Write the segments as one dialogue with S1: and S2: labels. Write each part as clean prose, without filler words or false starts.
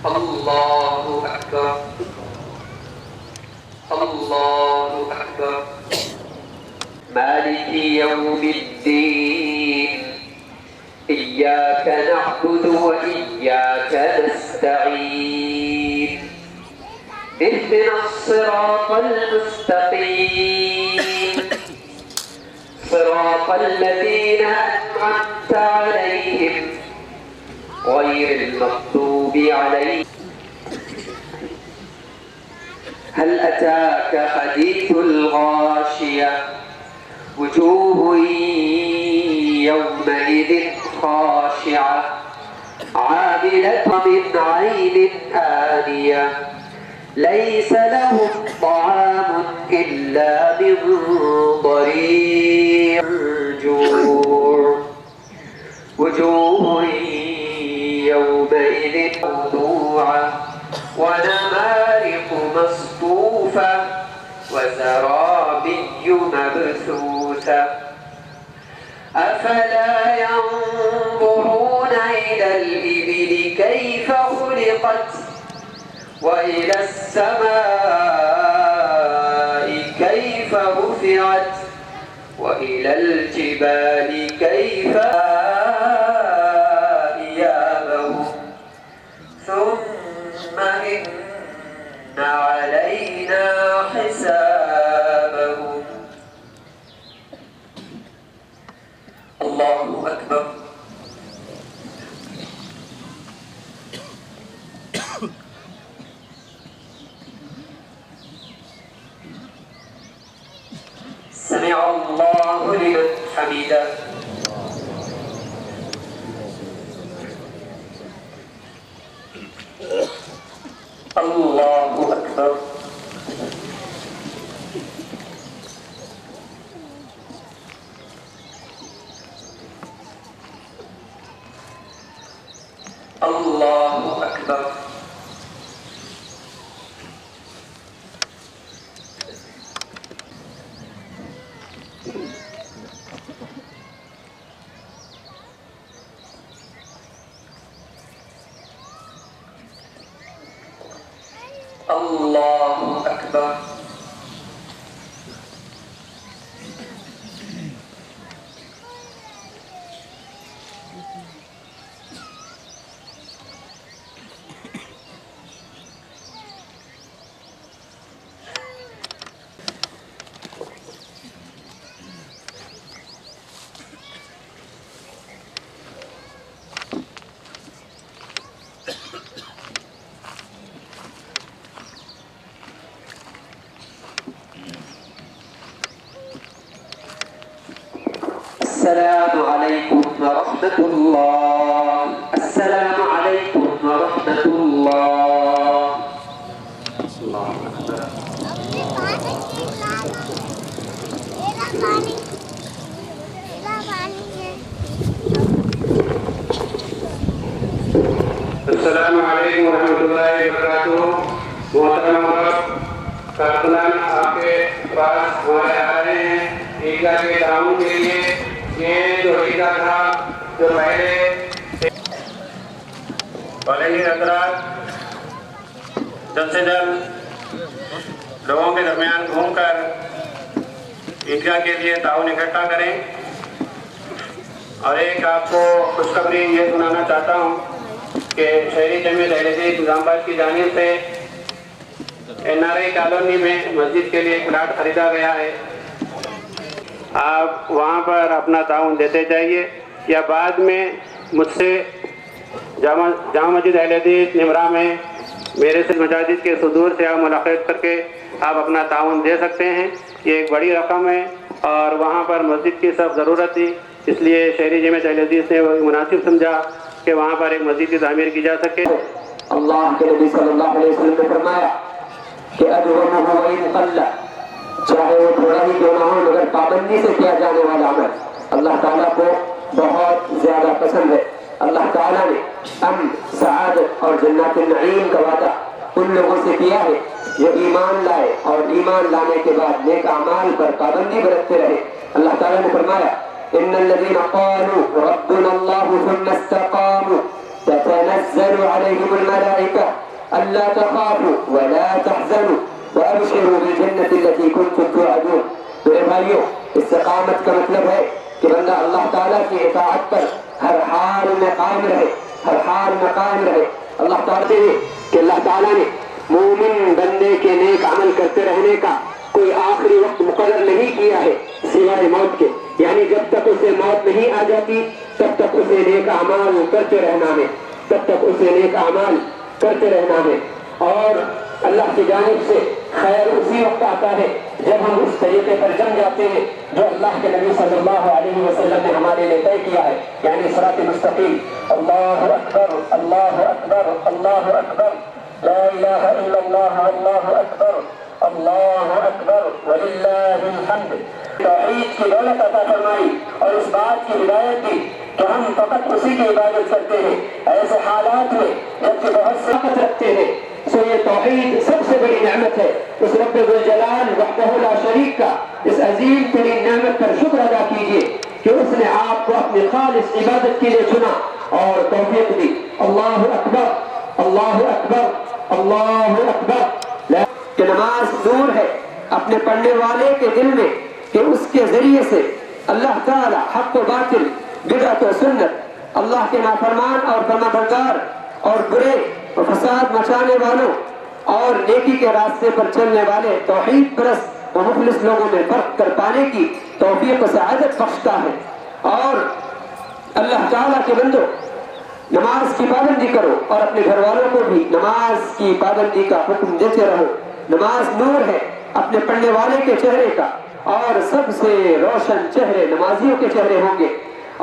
S1: الله أكبر الله أكبر. مالك يوم الدين إياك نعبد وإياك نستعين اهدنا الصراط المستقيم صراط الذين أنعمت عليهم غير المغضوب عليهم. هل أتاك حديث الغاشية وجوه يومئذ خاشعة عاملة من عين آنية ليس لهم طعام إلا من ضريع جوع وجوه يومئذ موضوعة ونمارق مصفوفة وزرابي مبثوثة أفلا ينظرون إلى الإبل كيف خلقت وإلى السماء كيف رفعت وإلى الجبال كيف إيابهم ثم إن علينا حسابهم. الله أكبر. سمع الله لمن حمده. الله أكبر. الله أكبر. الله أكبر. السلام عليكم ورحمة الله. السلام عليكم ورحمة الله. الله أكبر.
S2: السلام عليكم ورحمة الله وبركاته. محترم کارکنان آپ کے پاس ہمارے آ رہے ہیں عیدگاہ کے تعاون کے لیے. یہ جو عیدگاہ تھا جو پہلے ہی حضرات جلد سے جلد لوگوں کے درمیان گھوم کر عیدگاہ کے لیے تعاون اکٹھا کریں. اور ایک آپ کو خوشخبری یہ سنانا چاہتا ہوں کہ شہری جمعیت اہل حدیث نظام آباد کی جانب سے NRI کالونی میں مسجد کے لیے ایک پلاٹ خریدا گیا ہے. آپ وہاں پر اپنا تعاون دیتے جائیے یا بعد میں مجھ سے جامع مسجد اہل حدیث نمرا میں میرے سے مساجد کے صدور سے آپ ملاقات کر کے آپ اپنا تعاون دے سکتے ہیں. یہ ایک بڑی رقم ہے اور وہاں پر مسجد کی سب ضرورت تھی, اس لیے شہری جمعیت اہل حدیث نے مناسب سمجھا کہ وہاں پر ایک مسجد کی تعمیر کی جا سکے.
S1: اللہ کے نبی صلی اللہ علیہ وسلم نے فرمایا کہ اجرمہ وإن قل, چاہے وہ تھوڑا ہی کیوں نہ ہو مگر پابندی سے کیا جانے والا عمل اللہ تعالیٰ کو بہت زیادہ پسند ہے. اللہ تعالیٰ نے امن, سعادت اور جنات النعیم کا وعدہ ان لوگوں سے کیا ہے جو ایمان لائے اور ایمان لانے کے بعد نیک اعمال پر پابندی برتتے رہے. اللہ تعالیٰ نے فرمایا ان الذين قالوا ربنا الله ثم استقاموا تتنزل تنزل عليهم الملائكة ألا تخافوا ولا تحزنوا وأبشروا بالجنة التي كنتم توعدون. میرے بھائیوں، استقامت کا مطلب ہے کہ بندہ اللہ تعالیٰ کی اطاعت پر ہر حال میں قائم رہے، ہر حال میں قائم رہے. اللہ تعالیٰ سے کہ اللہ تعالیٰ نے مومن بندے کے نیک عمل کرتے رہنے کا کوئی آخری وقت مقرر نہیں کیا ہے سوائے موت کے. یعنی جب تک اسے موت نہیں آ جاتی تب تک اسے نیک اعمال کرتے رہنا ہے، تب تک اسے نیک اعمال کرتے رہنا ہے. اور اللہ کی جانب سے خیر اسی وقت آتا ہے جب ہم اس طریقے پر جم جاتے ہیں جو اللہ کے نبی صلی اللہ علیہ وسلم نے ہمارے لیے طے کیا ہے، یعنی صراط مستقیم. اللہ اکبر اللہ اکبر اللہ اکبر لا الہ الا اللہ اللہ اکبر اللہ اکبر وللہ الحمد. توحید کی دولت عطا فرمائی اور اس بات کی ہدایت دی کہ ہم فقط اسی کی عبادت کرتے ہیں ایسے حالات میں جبکہ بہت سے وقت رکھتے ہیں. سو یہ توحید سب سے بڑی نعمت ہے. اس رب ذوالجلال وحدہ لا شریک کا اس عظیم ترین نعمت پر شکر ادا کیجیے کہ اس نے آپ کو اپنی خالص عبادت کے لیے چنا اور توفیق دی. اللہ اکبر اللہ اکبر اللہ اکبر. کہ نماز نور ہے اپنے پڑھنے والے کے دل میں کہ اس کے ذریعے سے اللہ تعالی حق و باطل، بدعت و سنت، اللہ کے نافرمان اور فرمانبردار اور برے اور فساد مچانے والوں اور نیکی کے راستے پر چلنے والے توحید پرست و مخلص لوگوں میں فرق کر پانے کی توفیق و سعادت بخشتا ہے. اور اللہ تعالیٰ کے بندو، نماز کی پابندی کرو اور اپنے گھر والوں کو بھی نماز کی پابندی کا حکم دیتے رہو. نماز نور ہے اپنے پڑھنے والے کے چہرے کا، اور سب سے روشن چہرے نمازیوں کے چہرے ہوں گے.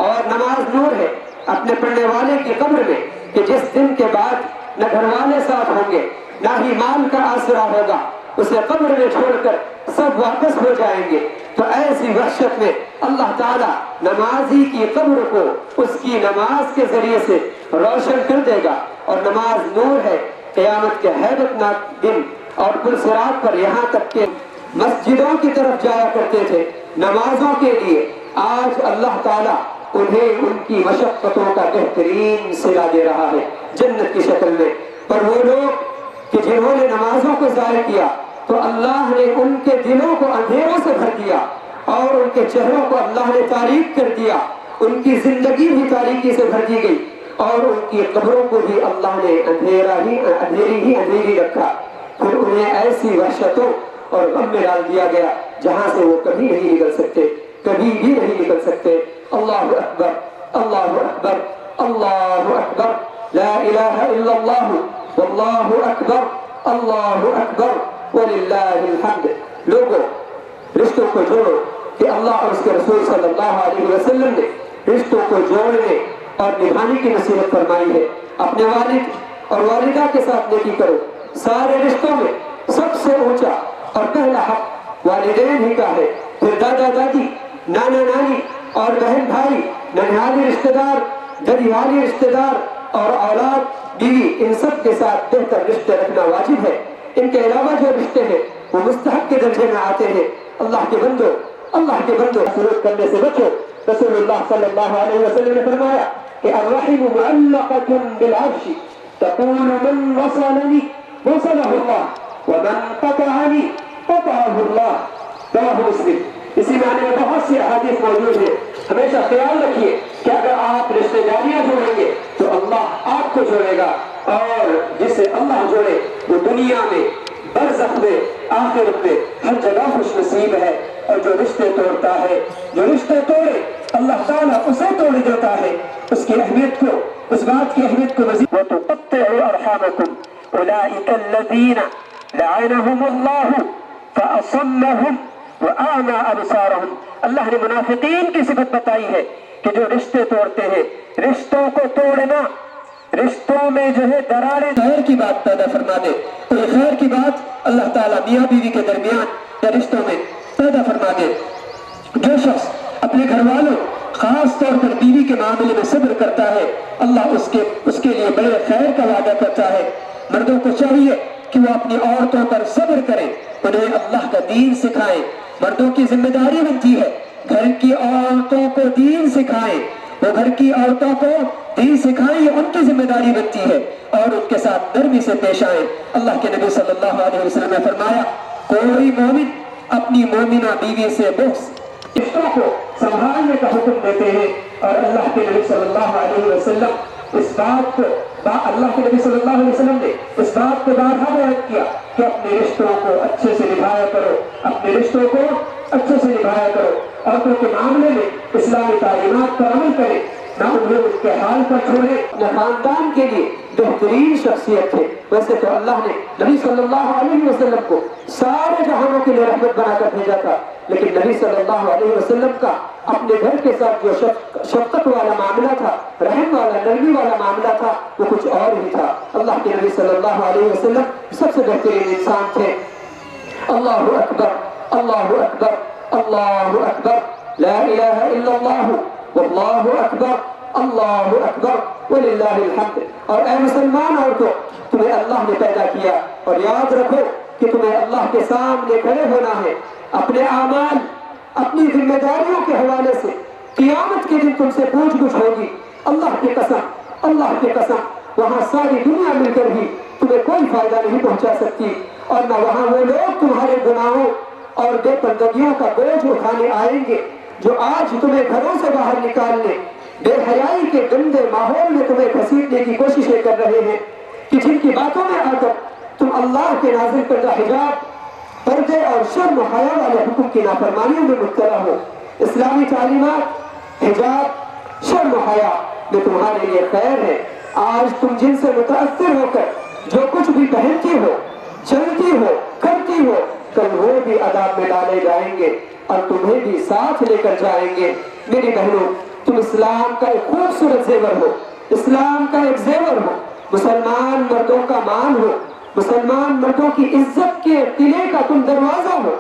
S1: اور نماز نور ہے اپنے پڑھنے والے کی قبر میں کہ جس دن کے بعد نہ گھر والے ساتھ ہوں گے نہ ہی مال کا آسرا ہوگا، اسے قبر میں چھوڑ کر سب واپس ہو جائیں گے. تو ایسی وحشت میں اللہ تعالیٰ نمازی کی قبر کو اس کی نماز کے ذریعے سے روشن کر دے گا. اور نماز نور ہے قیامت کے ہیبت ناک دن. اور پل صراط پر یہاں تک کہ مسجدوں کی طرف جایا کرتے تھے نمازوں کے لیے، آج اللہ تعالیٰ انہیں ان کی مشقتوں کا بہترین صلہ دے رہا ہے جنت کی شکل میں. پر وہ لوگ کہ جنہوں نے نمازوں کو ضائع کیا تو اللہ نے ان کے دلوں کو اندھیروں سے بھر دیا اور ان کے چہروں کو اللہ نے تاریک کر دیا. ان کی زندگی بھی تاریکی سے بھر دی گئی اور ان کی قبروں کو بھی اللہ نے اندھیری رکھا. پھر انہیں ایسی وحشتوں اور غم میں ڈال دیا گیا جہاں سے وہ کبھی نہیں نکل سکتے، کبھی بھی نہیں نکل سکتے. اللہ اکبر اللہ اکبر اللہ اکبر لا الہ الا اللہ واللہ اکبر اللہ اکبر وللہ الحمد. لوگوں، رشتوں کو جوڑو کہ اللہ اور اس کے رسول صلی اللہ علیہ وسلم نے رشتوں کو جوڑنے اور نبھانے کی نصیحت فرمائی ہے. اپنے والد اور والدہ کے ساتھ نیکی کرو. سارے رشتوں میں سب سے اونچا اور پہلا حق والدین ہی کا ہے، پھر دادا دادی، نانا نانی اور بہن بھائی، ننھالی رشتہ دار، ددیوالی رشتہ دار اور اولاد بیوی، ان سب کے ساتھ بہتر رشتے رکھنا واجب ہے. ان کے علاوہ جو رشتے ہیں وہ مستحق کے درجے میں آتے ہیں. اللہ کے بندو سلوک کرنے سے بچو. رسول اللہ صلی اللہ علیہ وسلم نے فرمایا کہ الرحم معلقۃ بالعرش تقول من وصلنی وصلہ اللہ ومن قطعنی قطعہ اللہ. رواہ مسلم. اسی معنی میں بہت سی احادیث موجود ہیں. ہمیشہ خیال رکھیے کہ اگر آپ رشتے جاریاں جوڑیں گے تو اللہ آپ کو جوڑے گا، اور جسے اللہ جوڑے وہ دنیا میں، برزخ میں، آخرت میں ہر جگہ خوش نصیب ہے. اور جو رشتے توڑتا ہے، جو رشتے توڑے اللہ تعالیٰ اسے توڑ دیتا ہے. اس کی اہمیت کو، اس بات کی اہمیت کو مزید وَتُقَطِّعُوا أَرْحَامَكُمْ أُولَٰئِكَ الَّذِينَ لَعَنَهُمُ اللَّهُ فَأَصَمَّهُمْ وَأَعْمَىٰ أَبْصَارَهُمْ. اللہ نے منافقین کی صفت بتائی ہے کہ جو رشتے توڑتے ہیں. رشتوں کو توڑنا، رشتوں میں جو ہے دراریں خیر کی بات پیدا فرما دے. تو یہ خیر کی بات اللہ تعالیٰ میاں بیوی کے درمیان یا رشتوں میں پیدا فرما دے. جو شخص اپنے گھر والوں خاص طور پر بیوی کے معاملے میں صبر کرتا ہے اللہ اس کے لیے بڑے خیر کا وعدہ کرتا ہے. مردوں کو چاہیے کہ وہ اپنی عورتوں پر صبر کریں، انہیں اللہ کا دین سکھائیں. مردوں کی ذمہ داری بنتی ہے گھر کی عورتوں کو دین سکھائیں وہ گھر کی عورتوں کو دین سکھائیں، یہ ان کی ذمہ داری بنتی ہے، اور ان کے ساتھ نرمی سے پیش آئیں۔ اللہ کے نبی صلی اللہ علیہ وسلم نے فرمایا کوئی مومن اپنی مومنہ بیوی سے بغض رشتوں کو سنبھالنے کا حکم دیتے ہیں، اور اللہ کے نبی صلی اللہ علیہ وسلم اس بات کو اللہ کے نبی صلی اللہ علیہ وسلم نے اس بات کو بارہا بیان کیا کہ اپنے رشتوں کو اچھے سے نبھایا کرو، اپنے رشتوں کو اچھے سے نبھایا کرو، عورتوں کے معاملے میں اسلامی تعلیمات پر عمل کرے، نہ انہیں اس کے حال پر چھوڑے، نہ خاندان کے لیے بہترین شخصیت تھے۔ ویسے تو اللہ نے نبی صلی اللہ علیہ وسلم کو سارے جہانوں کے لیے رحمت بنا کر بھیجا تھا، لیکن نبی صلی اللہ علیہ وسلم کا اپنے گھر کے ساتھ جو شفقت والا معاملہ تھا، رحم والا، نرمی والا معاملہ تھا، وہ کچھ اور ہی تھا۔ اللہ کے نبی صلی اللہ علیہ وسلم سب سے بہترین انسان تھے۔ اللہ اکبر، اللہ اکبر، اللہ اکبر، لا الہ الا اللہ واللہ اکبر، اللہ اکبر وللہ الحمد۔ اور اے مسلمان عورتوں، تمہیں اللہ نے پیدا کیا، اور یاد رکھو کہ تمہیں اللہ کے سامنے کھڑے ہونا ہے، اپنے اعمال، اپنی ذمہ داریوں کے حوالے سے قیامت کے دن تم سے پوچھ گچھ ہوگی۔ اللہ کی قسم، اللہ کی قسم، وہاں ساری دنیا مل کر بھی تمہیں کوئی فائدہ نہیں پہنچا سکتی، اور نہ وہاں وہ لوگ تمہارے گناہوں اور بے پردگیوں کا بوجھ اٹھانے آئیں گے جو آج تمہیں گھروں سے باہر نکالنے، بے حیائی کے گندے ماحول میں تمہیں گھسیٹنے کی کوششیں کر رہے ہیں، کہ جن کی باتوں میں آ کر تم اللہ کے نازل کردہ حجاب، پردے اور شرم و حیا والے حکم کی نافرمانیوں میں مبتلا ہو۔ اسلامی تعلیمات، حجاب، شرم و حیا میں تمہارے لیے خیر ہے۔ آج تم جن سے متاثر ہو کر جو کچھ بھی پہنتی ہو، چلتی ہو، کرتی ہو، کل وہ بھی عذاب میں ڈالے جائیں گے اور تمہیں بھی ساتھ لے کر جائیں گے۔ میری بہنوں، تم اسلام کا ایک خوبصورت زیور ہو، اسلام کا ایک زیور ہو، مسلمان مردوں کا مان ہو، مسلمان مردوں کی عزت کے قلعے کا تم دروازہ ہو۔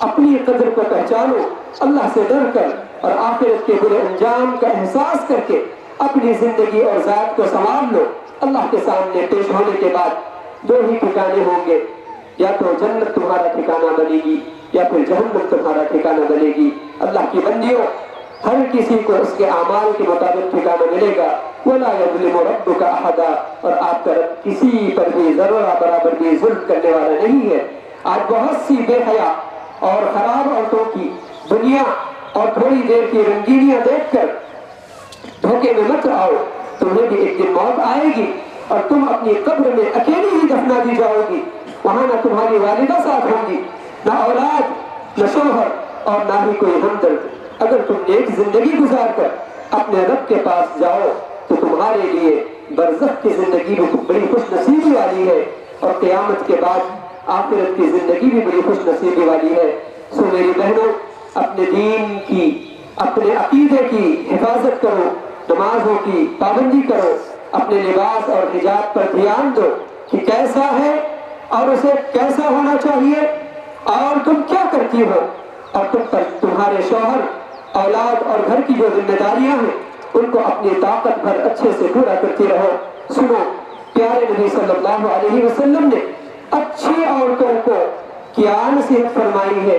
S1: اپنی قدر کو پہچانو، اللہ سے ڈر کر اور آخرت کے برے انجام کا احساس کر کے اپنی زندگی اور ذات کو سنوار لو۔ اللہ کے سامنے پیش ہونے کے بعد دو ہی ٹھکانے ہوں گے، یا تو جنت تمہارا ٹھکانہ بنے گی یا پھر جہنم تمہارا ٹھکانہ بنے گی۔ اللہ کی بندیوں، ہر کسی کو اس کے اعمال کے مطابق ٹھکانہ ملے گا۔ وَلَا يَظْلِمُ رَبُّكَ أَحَدًا، اور آپ کا رب کسی پر بھی ذرہ برابر بھی ظلم کرنے والا نہیں ہے۔ آج بہت سی بے حیا اور خراب عورتوں کی دنیا اور تھوڑی دیر کی رنگینیاں دیکھ کر دھوکے میں مت آؤ، تمہیں بھی ایک دن موت آئے گی اور تم اپنی قبر میں اکیلی ہی دفنا دی جاؤ گی۔ وہاں نہ تمہاری والدہ ساتھ ہوں گی، نہ اولاد، نہ شوہر، اور نہ ہی کوئی ہمدرد۔ اگر تم نیک زندگی گزار کر اپنے رب کے پاس جاؤ تو تمہارے لیے برزخ کی زندگی بھی بڑی خوش نصیبی والی ہے، اور قیامت کے بعد آخرت کی زندگی بھی بڑی خوش نصیبی والی ہے۔ سو میری بہنوں، اپنے دین کی، اپنے عقیدے کی حفاظت کرو، نمازوں کی پابندی کرو، اپنے لباس اور حجاب پر دھیان دو کہ کیسا ہے اور اسے کیسا ہونا چاہیے، اور تم کیا کرتی ہو، اور تم پر تمہارے شوہر، اولاد اور گھر کی جو ذمہ داریاں ہیں ان کو اپنی طاقت بھر اچھے سے پورا کرتی رہو۔ سنو، پیارے نبی صلی اللہ علیہ وسلم نے اچھی عورتوں کو کیا نصیحت فرمائی ہے،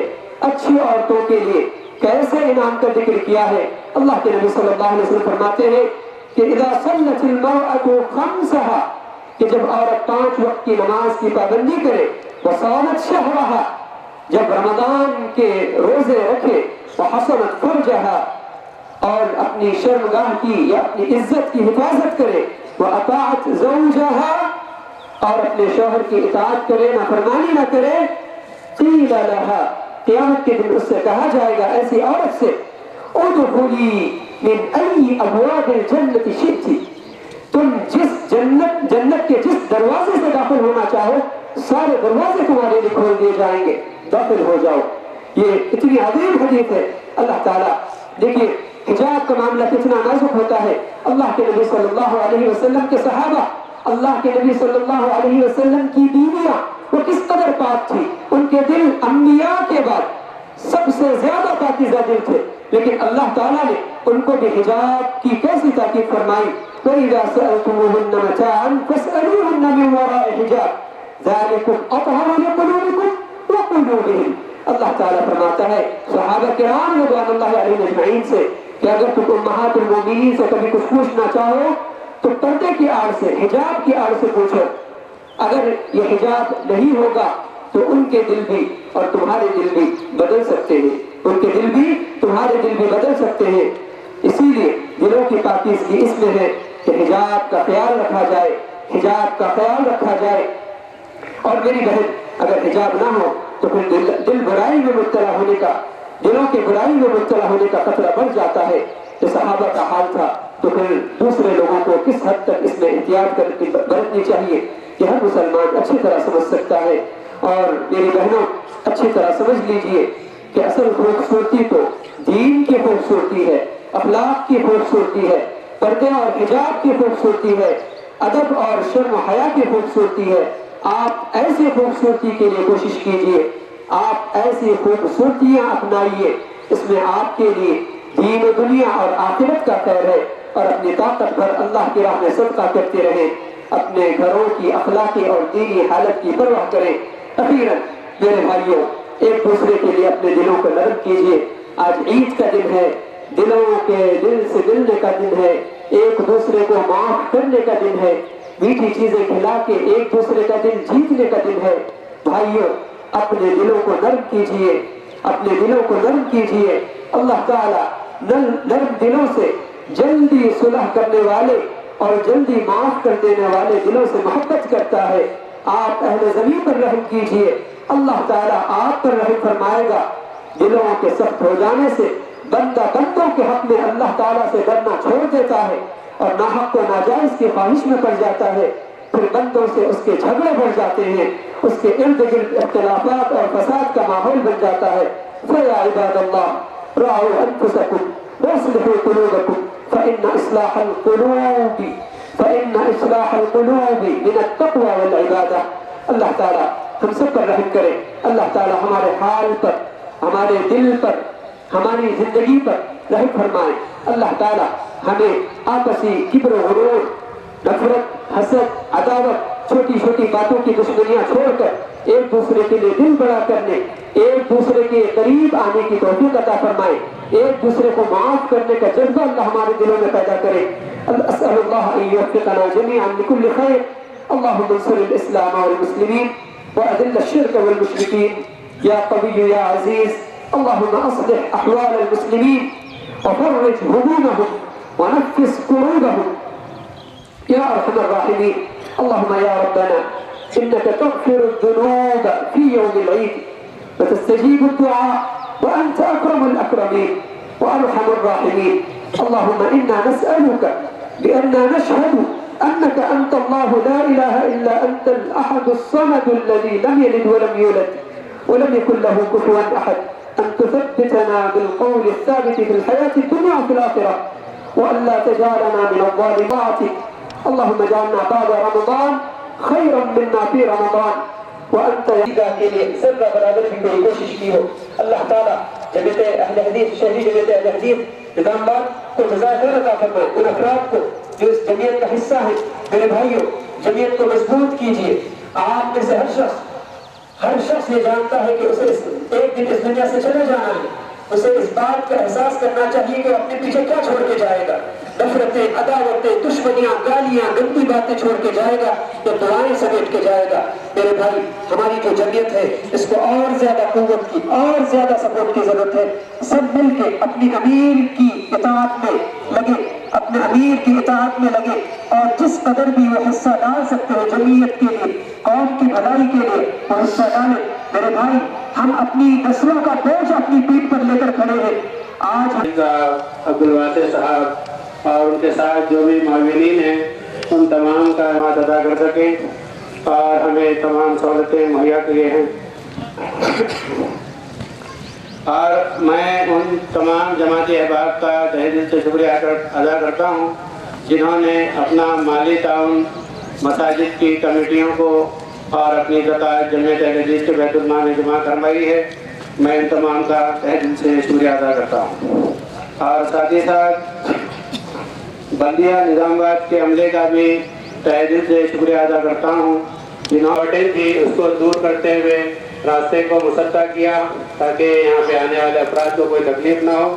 S1: اچھی عورتوں کے لیے کیسے انعام کا ذکر کیا ہے۔ اللہ کے نبی صلی اللہ علیہ وسلم فرماتے ہیں کہ اذا صلت المرأة خمسها، کہ جب عورت 5 وقت کی نماز کی پابندی کرے، وصامت شہرها، جب رمضان کے روزے رکھے، وحصنت فرجها، اور اپنی شرمگاہ کی یا اپنی عزت کی حفاظت کرے، واطاعت زوجها، اور اپنے شوہر کی اطاعت کرے، نافرمانی نہ کرے، قیل لها، قیامت کے دن اس سے کہا جائے گا، ایسی عورت سے، ادخلی من ای ابواب الجنت شئتی، تم جس جنت کے جس دروازے سے داخل ہونا چاہو سارے دروازے تمہارے لیے کھول دیے جائیں گے، داخل ہو جاؤ۔ یہ اتنی عظیم حدیث ہے۔ اللہ تعالیٰ، دیکھیے حجاب کا معاملہ کتنا نازک ہوتا ہے۔ اللہ کے نبی صلی اللہ علیہ وسلم کے صحابہ، اللہ کے نبی صلی اللہ علیہ وسلم کی بیویاں، وہ کس قدر پاک تھی، ان کے دل انبیاء کے بعد سب سے زیادہ پاکیزہ دل تھے، لیکن اللہ تعالیٰ نے ان کو بھی حجاب کی کیسی تاکید فرمائی۔ وَإِذَا سَأَلْتُمُوهُنَّ مَتَاعًا فَاسْأَلُوهُنَّ مِنْ وَرَاءِ حِجَابٍ ذَلِكُمْ أَطْهَرُ لِقُلُوبِكُمْ وَقُلُوبِهِمْ۔ اللہ تعالیٰ فرماتا ہے صحابہ کرام رضوان اللہ علیہم اجمعین سے کہ اگر تم امہات المومنین سے کبھی کچھ پوچھنا چاہو تو پردے کی آڑ سے، حجاب کی آڑ سے پوچھو۔ اگر یہ حجاب نہیں ہوگا تو ان کے دل بھی اور تمہارے دل بھی بدل سکتے ہیں، ان کے دل بھی تمہارے دل بھی بدل سکتے ہیں۔ اسی لیے دلوں کی پاکیزگی اس میں ہے کہ حجاب کا خیال رکھا جائے، حجاب کا خیال رکھا جائے۔ اور میری بہن، اگر حجاب نہ ہو تو پھر دل برائی میں مبتلا ہونے کا، دلوں کے برائی میں مبتلا ہونے کا خطرہ بڑھ جاتا ہے۔ کہ صحابہ کا حال تھا تو پھر دوسرے لوگوں کو کس حد تک اس میں احتیاط برتنی چاہیے، یہ ہر مسلمان اچھی طرح سمجھ سکتا ہے۔ اور میری بہنوں، اچھی طرح سمجھ لیجئے کہ اصل خوبصورتی تو دین کی خوبصورتی ہے، اخلاق کی خوبصورتی ہے، پردے اور حجاب کی خوبصورتی ہے، ادب اور شرم و حیا کی خوبصورتی ہے۔ آپ ایسی خوبصورتی کے لیے کوشش کیجئے، آپ ایسی خوبصورتیاں اپنائیے، اس میں آپ کے لیے دین و دنیا اور آخرت کا خیر ہے۔ اور اپنی طاقت بھر اللہ کی راہ میں صدقہ کرتے رہیں، اپنے گھروں کی اخلاقی اور دینی حالت کی پرواہ کریں۔ اخیراً میرے بھائیوں، ایک دوسرے کے لیے اپنے دلوں کو نرم کیجئے۔ آج عید کا دن ہے، دلوں کے دل سے ملنے کا دن ہے، ایک دوسرے کو معاف کرنے کا دن ہے، میٹھی چیزیں کھلا کے ایک دوسرے کا دل جیتنے کا دن ہے۔ بھائیوں، اپنے دلوں کو نرم کیجئے، اپنے دلوں کو نرم کیجئے۔ اللہ تعالیٰ نرم دلوں سے جلدی صلح کرنے والے اور جلدی معاف کر دینے والے دلوں سے محبت کرتا ہے۔ آپ اہل زمین پر رحم کیجئے، اللہ تعالیٰ آپ پر رحم فرمائے گا۔ دلوں کے سخت ہو جانے سے بندہ بندوں کے حق میں اللہ تعالیٰ سے ڈرنا چھوڑ دیتا ہے اور ناحق و ناجائز کی خواہش میں پڑ جاتا ہے۔ پھر بندوں سے اس کے جھگڑے بڑھ جاتے ہیں، اس کے ارد گرد اختلافات اور فساد کا ماحول بن جاتا ہے۔ فَيَا عِبَادَ اللَّهِ رَعُوا أَنفُسَكُمْ وَاصْلِحُوا قُلُوبَكُمْ فَإِنَّ إِصْلَاحَ الْقُلُوبِ مِنَ التَّقْوَى وَالْعِبَادَةِ۔ اللہ تعالیٰ ہم سب پر رحم کرے، اللہ تعالیٰ ہمارے حال پر، ہمارے دل پر، ہماری زندگی پر رحم فرمائے۔ اللہ تعالیٰ ہمیں آپسی کبر و غرور، نفرت، حسد، عداوت، چھوٹی چھوٹی باتوں کی دشمنیاں چھوڑ کر ایک دوسرے کے لیے دل بڑا کرنے، ایک دوسرے کے قریب آنے کی توفیق عطا فرمائے، ایک دوسرے کو معاف کرنے کا جذبہ اللہ ہمارے دلوں میں پیدا کرے۔ اسأل اللہ ان یوفقنا جميعا لكل خیر۔ اللهم انصر الاسلام والمسلمین واذل الشرك والمشرکین یا قوی یا عزیز۔ اللهم اصلح احوال المسلمین وفرج همومهم ونفس كروبهم يا ارحم الراحمين۔ اللهم يا ربنا انك تغفر الذنوب في يوم العيد وتستجيب الدعاء وانت اكرم الاكرمين وارحم الراحمين۔ اللهم انا نسألك بأننا نشهد أنك أنت الله لا إله إلا أنت الأحد الصمد الذي لم يلد ولم يولد ولم يكن له كفوا أحد، أن تثبتنا بالقول الثابت في الحياة الدنيا وفي الآخرة، وأن لا تجعلنا من الظالمات۔ اللهم اجعلنا بعد رمضان خيرا منا في رمضان وأنت يدعى کے لیے سر برابر بھی کوئی کوشش کی ہو۔ اللہ تعالیٰ جمعیت اہل حدیث، شہری جمعیت اہل حدیث نظام آباد کو جزائے خیر عطا فرمائے۔ ان افراد کو جو اس جمعیت کا حصہ ہے، میرے بھائیوں، جمعیت کو مضبوط کیجئے۔ آپ میں سے ہر شخص یہ جانتا ہے کہ اسے ایک دن اس دنیا سے چلے جانا ہے، اسے اس بات کا احساس کرنا چاہیے کہ اپنے پیچھے کیا چھوڑ کے جائے گا۔ نفرتیں، عداوتیں، دشمنیاں، گالیاں، گندی باتیں چھوڑ کے جائے گا یا دعائیں سمیٹ کے جائے گا۔ میرے بھائی، ہماری جو جمعیت ہے اس کو اور زیادہ قوت کی، اور زیادہ سپورٹ کی ضرورت ہے۔ سب مل کے اپنی امیر کی اطاعت میں لگے، اپنے امیر کی اطاعت میں لگے، اور جس قدر بھی وہ حصہ ڈال سکتے ہو جمعیت کے لیے، قوم کی بھلائی کے لیے وہ حصہ ڈالیں۔ میرے بھائی، ہم اپنی نسلوں کا بوجھ اپنی پیٹھ پر لے کر کھڑے ہیں۔ آج
S2: عبدالواسع صاحب اور ان کے ساتھ جو بھی معاونین ہیں ان تمام کا خدمات ادا کر سکیں اور ہمیں تمام سہولتیں مہیا کیے ہیں۔ اور میں ان تمام جماعتی احباب کا تہہ دل سے شکریہ ادا کرتا ہوں جنہوں نے اپنا مالی تعاون مساجد کی کمیٹیوں کو اور اپنی زکوٰۃ جمعیت اہل حدیث کے بیت المال میں جمع کروائی ہے۔ میں ان تمام کا تہہ دل سے شکریہ ادا کرتا ہوں، اور ساتھ ہی ساتھ بلدیہ نظام آباد کے عملے کا بھی تہہ دل سے شکریہ ادا کرتا ہوں جنہوں نے تھی اس کو دور کرتے ہوئے راستے کو مسطح کیا تاکہ یہاں پہ آنے والے افراد کو کوئی تکلیف نہ ہو۔